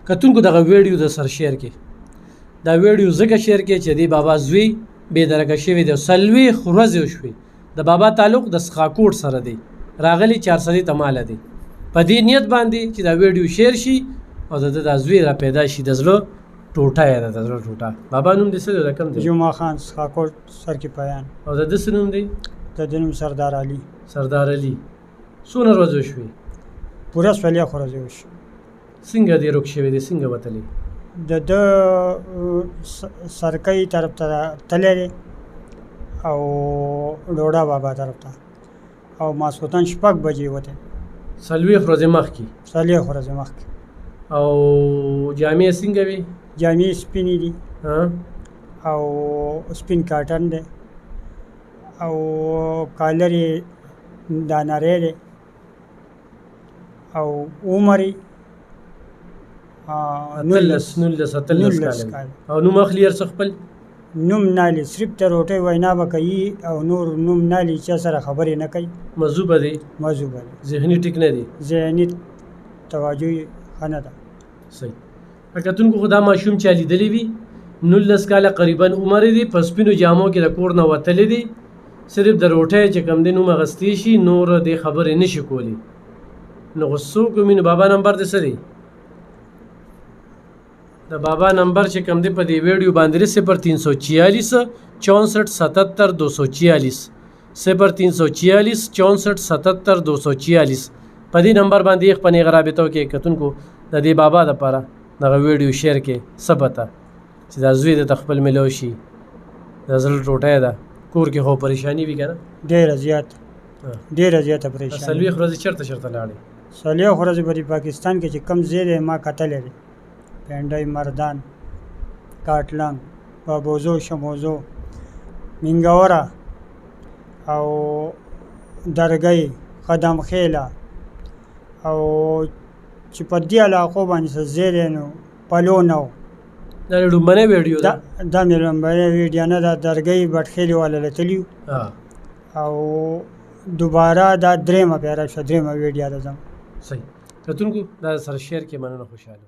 کتونکو دغه ویډیو د سر شیر کې دا ویډیو ځکه شیر کې چې دی بابا زوی بې درکه شوی دی 40 ورځې وشوې د بابا تعلق د سخاکوټ سره دی راغلی 400 تماله دی په دې نیت باندې چې دا ویډیو شیر شي او د زوی را پیدا شي د زړه ټوټه یې د زړه ټوټه بابا نوم دې څه دی رقم دی جمعه خان سخاکوټ سر کې پایان او د څه نوم دی د نوم سردار علي څونه ورځې وشوې پوره 40 ورځې وشوې څنګه دی روک شوی دی څنګه وتلی د سرکۍ طرف ته تللی دی او ډوډا بابا طرف ته او ماسخوتن 6 بجې وته 40 ورځې مخکې 40 ورځې مخکې او جامې څنګه وي جامې سپینې دي او سپین کاټن دی او کالر یې دانری دی او عمر یې 19 کال او نوم اخلي هر څه خپل نوم نالي صرف ته روټۍ وینا به کوي او نور نوم نالي چا سره خبرې نه کوي مذوبه دی ذهني ټیک نه دی ذهني توجه یې ښه نه ده صحیح کتونکو خو دا ماشوم چا لیدلی وي 19 کاله قریبا عمر دی په سپینو جامو کې د کور نه وتلی دی صرف د روټۍ چې کم دی نوم اخیستی شي نور دې خبرې نشي کولی نو غوسو کومې نو بابا نمبر دې څه دی د بابا نمبر چې کم دی په دې ویډیو باندې 0346 64 77 246 0346 64 77 246 په دې نمبر باندې خپل غرابطو کې کتونکو د دې بابا د لپاره دغه ویډیو شیر کې ثبته چې دا زوی د خپل ملو شي د زړه ټوټه ده کور کې هو پریشانی وی کنه ډیره زیاته پریشانی سلوي خرازي چرته لاړې سلوي خرازي په پاکستان کې چې کم زیره ما قتل لري پنډای مردان کاټلنګ بابوزو شموزو منګورا او درګي قدم خیلا او چې په دې علاقو باندې زیره نو پلونو دا لومبنه ویډیو دا مې لومبنه ویډیو نه دا درګي بټخېلی والا لتلیو او دوباره دا درېمه پیرا شو درېمه ویډیو ده زم صحیح کتونکو دا سره شیر کې مننه خوشاله